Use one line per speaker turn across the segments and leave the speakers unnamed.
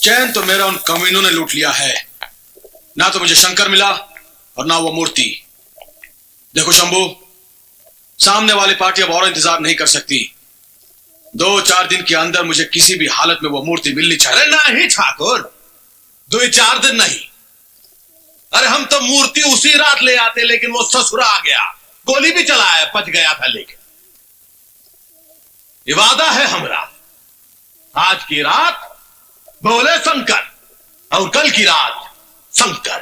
चैन तो मेरा उन कमीनों ने लूट लिया है। ना तो मुझे शंकर मिला और ना वो मूर्ति। देखो शंभू, सामने वाली पार्टी अब और इंतजार नहीं कर सकती। 2-4 दिन के अंदर मुझे किसी भी हालत में वो मूर्ति मिलनी चाहिए।
अरे नहीं ठाकुर, 2-4 दिन नहीं। अरे हम तो मूर्ति उसी रात ले आते, लेकिन वो ससुरा आ गया, गोली भी चलाया, पच गया था। लेकिन ये वादा है हमरा, आज की रात बोले शंकर और कल की रात शंकर।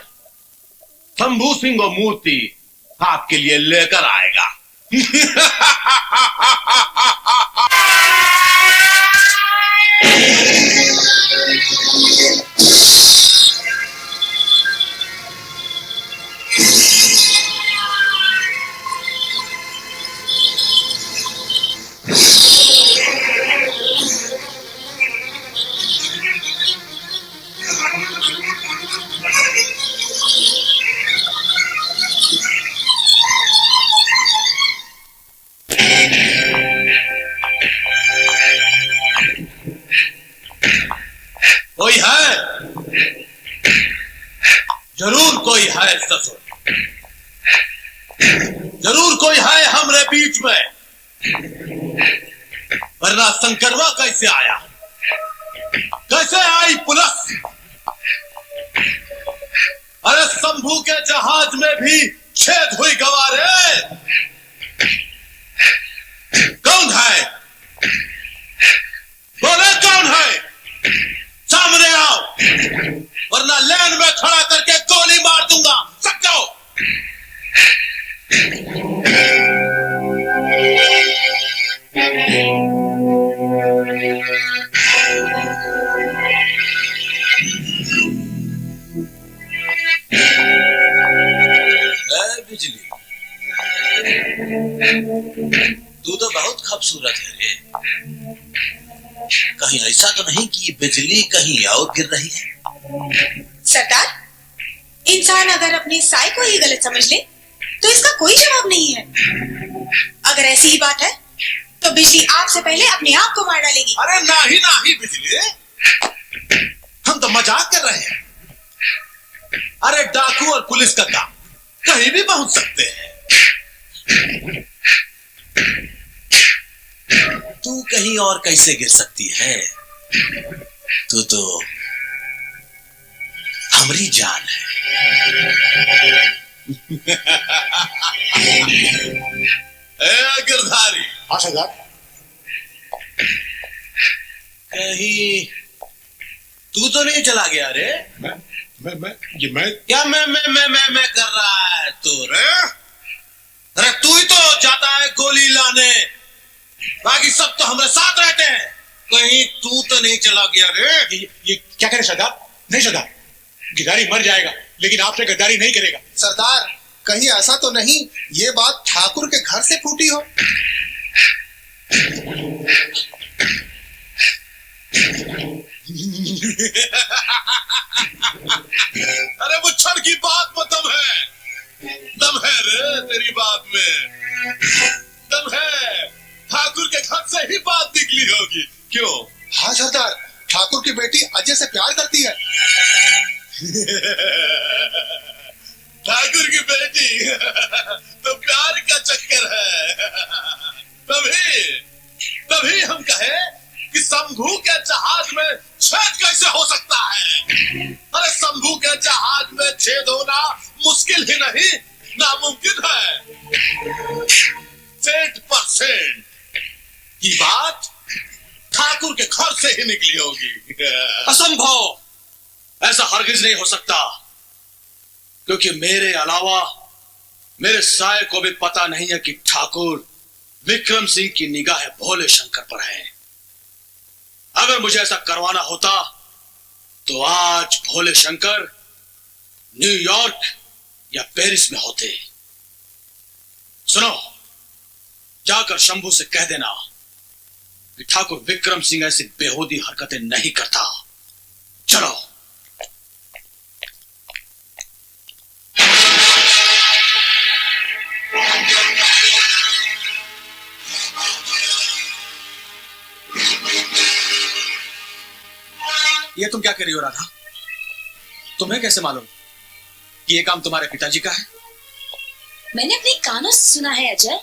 शंभू सिंह वो मूर्ति आपके लिए लेकर आएगा। कोई है, जरूर कोई है ससुर, जरूर कोई है हमरे बीच में। वरना शंकरवा कैसे आया, कैसे आई पुलिस? अरे शंभू के जहाज में भी छेद हुई गवारे। कौन है, बोले कौन है? सामने आओ, वरना लेन में खड़ा करके गोली मार दूंगा। सब जाओ। बिजली, तू तो बहुत खूबसूरत है रे। कहीं ऐसा तो नहीं कि बिजली कहीं और गिर रही है?
सरदार, इंसान अगर अपने साय को ही गलत समझ ले तो इसका कोई जवाब नहीं है। अगर ऐसी ही बात है तो बिजली आपसे पहले अपने आप को मार डालेगी।
अरे नहीं नहीं बिजली, हम तो मजाक कर रहे हैं। अरे डाकू और पुलिस का काम कहीं भी पहुंच सकते हैं। तू कहीं और कैसे गिर सकती है? तू तो हमारी जान है। गिरधारी।
हाँ सरदार।
कहीं तू तो नहीं चला गया रे?
मैं
क्या मैं कर रहा है तू रे? अरे तू ही तो जाता है गोली लाने, बाकी सब तो हमारे साथ रहते हैं। कहीं तू तो नहीं चला गया रे?
ये क्या करे सरदार? नहीं सरदार, गिरधारी मर जाएगा लेकिन आपसे गद्दारी नहीं करेगा।
सरदार, कहीं ऐसा तो नहीं ये बात ठाकुर के घर से फूटी हो?
अरे मुच्छर की बात में दम है रे, तेरी बात में दम है। ठाकुर के घर से ही बात निकली होगी। क्यों?
हाँ सरदार, ठाकुर की बेटी अजय से प्यार करती है।
ठाकुर की बेटी तो प्यार का चक्कर है। तभी हम कहे कि शंभू के जहाज में छेद कैसे हो सकता है? अरे शंभू के जहाज में छेद होना मुश्किल ही नहीं, नामुमकिन है। 100% की बात ठाकुर के घर से ही निकली होगी।
असंभव, ऐसा हरगिज नहीं हो सकता, क्योंकि मेरे अलावा मेरे साय को भी पता नहीं है कि ठाकुर विक्रम सिंह की निगाह भोले शंकर पर है। अगर मुझे ऐसा करवाना होता तो आज भोले शंकर न्यूयॉर्क या पेरिस में होते। सुनो, जाकर शंभू से कह देना कि ठाकुर विक्रम सिंह ऐसी बेहूदी हरकतें नहीं करता। चलो। ये तुम क्या कर रही हो राधा? तुम्हें कैसे मालूम कि ये काम तुम्हारे पिताजी का है?
मैंने अपने कानों से सुना है अजय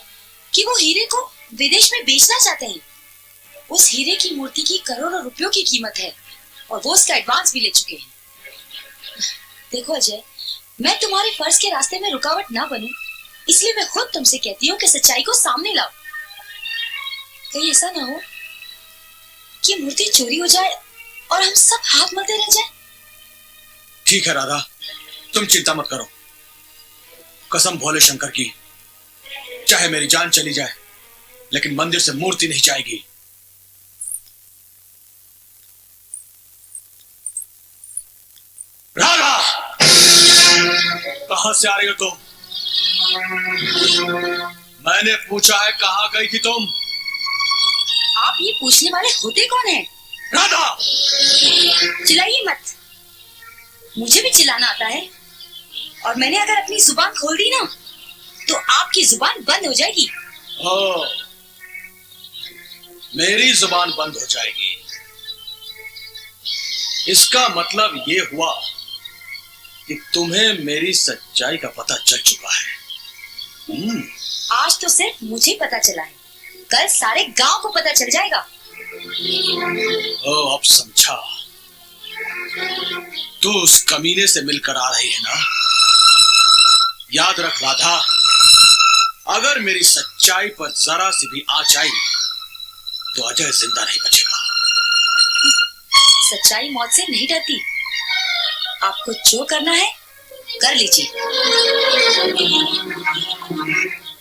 कि वो हीरे को विदेश में बेचना चाहते हैं। उस हीरे की मूर्ति की करोड़ों रुपयों की कीमत है और वो उसका एडवांस भी ले चुके हैं। देखो अजय, मैं तुम्हारे फर्ज के रास्ते में रुकावट ना बनूं, इसलिए मैं खुद तुमसे कहती हूँ कि सच्चाई को सामने लाओ। कहीं ऐसा ना हो कि मूर्ति चोरी हो जाए और हम सब हाथ मलते रह जाए।
ठीक है राधा, तुम चिंता मत करो। कसम भोले शंकर की, चाहे मेरी जान चली जाए लेकिन मंदिर से मूर्ति नहीं जाएगी। राधा, कहां से आ रही हो तुम? मैंने पूछा है कहां गई थी तुम?
आप ये पूछने वाले होते कौन हैं?
राधा,
चिल्लाइए मत, मुझे भी चिल्लाना आता है और मैंने अगर अपनी जुबान खोल दी ना तो आपकी जुबान बंद हो जाएगी।
ओ, मेरी जुबान बंद हो जाएगी। इसका मतलब ये हुआ कि तुम्हें मेरी सच्चाई का पता चल चुका है।
आज तो सिर्फ मुझे पता चला है, कल सारे गांव को पता चल जाएगा।
ओ, अब समझा। तू उस कमीने से मिलकर आ रही है ना? याद रख राधा, अगर मेरी सच्चाई पर जरा सी भी आंच आई तो अजय जिंदा नहीं बचेगा।
सच्चाई मौत से नहीं डरती, आपको जो करना है कर लीजिए।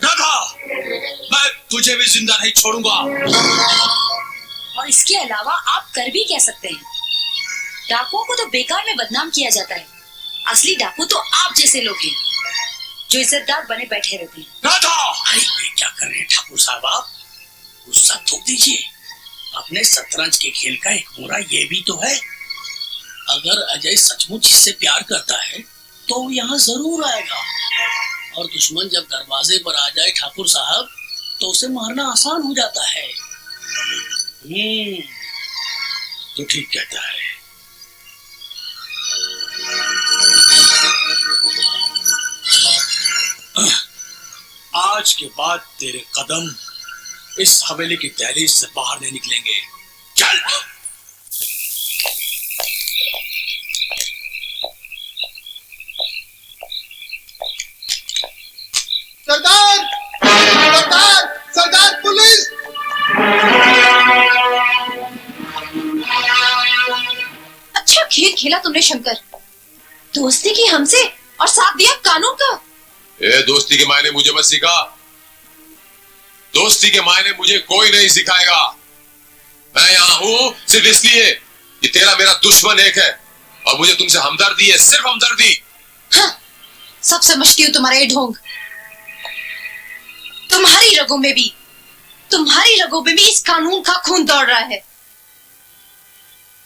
राधा, मैं तुझे भी जिंदा नहीं छोड़ूंगा।
और इसके अलावा आप कर भी क्या सकते हैं? डाकुओं को तो बेकार में बदनाम किया जाता है, असली डाकू तो आप जैसे लोग हैं जो इज्जतदार बने बैठे रहते हैं।
राधा,
अरे ये क्या कर रहे हैं ठाकुर साहब आप? गुस्सा थूक दीजिए। अपने शतरंज के खेल का एक मोरा ये भी तो है। अगर अजय सचमुच इससे प्यार करता है तो वो यहाँ जरूर आएगा, और दुश्मन जब दरवाजे पर आ जाए ठाकुर साहब तो उसे मारना आसान हो जाता है।
तू ठीक कहता है। आज के बाद तेरे कदम इस हवेली की दहलीज से बाहर नहीं निकलेंगे। चल।
सरदार, सरदार, सरदार, पुलिस!
अच्छा खेल खेला तुमने शंकर, दोस्ती की हमसे और साथ दिया कानून का।
दोस्ती के मायने मुझे मत सिखा। दोस्ती के मायने मुझे कोई नहीं सिखाएगा। मैं यहाँ हूँ सिर्फ इसलिए कि तेरा मेरा दुश्मन एक है और मुझे तुमसे हमदर्दी है, सिर्फ हमदर्दी।
हाँ, सब समझती हूँ तुम्हारे ढोंग। तुम्हारी रगों में भी इस कानून का खून दौड़ रहा है।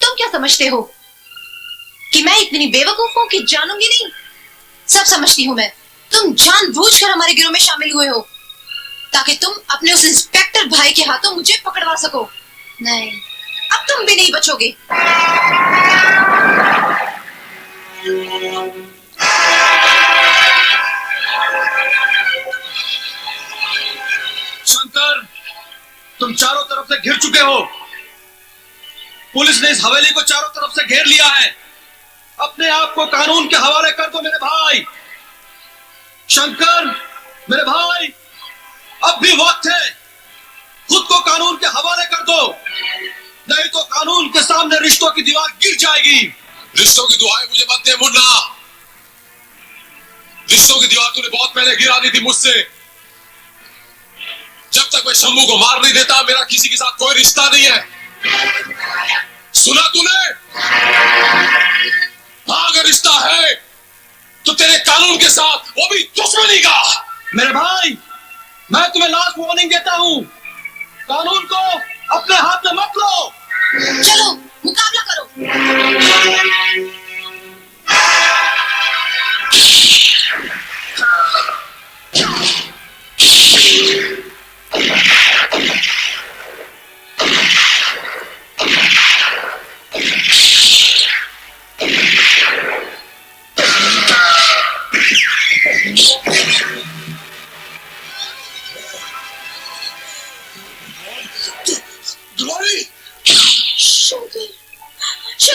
तुम क्या समझते हो कि मैं इतनी बेवकूफ हूं कि जानूंगी नहीं? सब समझती हूं मैं। तुम जानबूझकर हमारे गिरोह में शामिल हुए हो ताकि तुम अपने उस इंस्पेक्टर भाई के हाथों मुझे पकड़वा सको। नहीं, अब तुम भी नहीं बचोगे।
शंकर, तुम चारों तरफ से घिर चुके हो। पुलिस ने इस हवेली को चारों तरफ से घेर लिया है। अपने आप को कानून के हवाले कर दो मेरे भाई। शंकर, मेरे भाई, अब भी वक्त है। खुद को कानून के हवाले कर दो, नहीं तो कानून के सामने रिश्तों की दीवार गिर जाएगी।
रिश्तों की दुआएं मुझे मत दे मुन्ना। रिश्तों की दीवार तूने बहुत पहले गिरा दी थी मुझसे। जब तक मैं शंभू को मार नहीं देता मेरा किसी के साथ कोई रिश्ता नहीं है। सुना तूने? हाँ, अगर रिश्ता है तो तेरे कानून के साथ, वो भी दुश्मनी का।
मेरे भाई, मैं तुम्हें लास्ट वार्निंग देता हूं, कानून को अपने हाथ में मत लो।
चलो मुकाबला करो।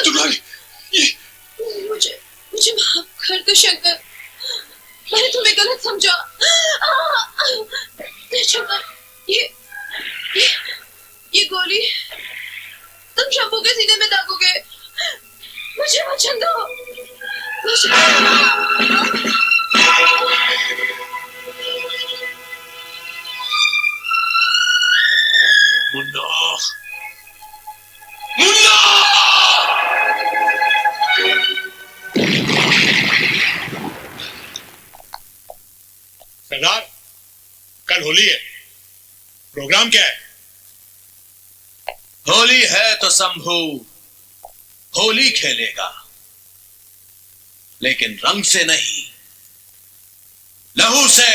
दुलारी, ये
मुझे मुझे माफ कर दो शंकर, मैंने तुम्हें गलत समझा। शंकर, ये गोली तुम शंभू के सीने में दागोगे। मुझे वचन दो।
मुन्ना, मुन्ना!
सरदार, कल होली है, प्रोग्राम क्या है?
होली है तो शंभू होली खेलेगा, लेकिन रंग से नहीं, लहू से।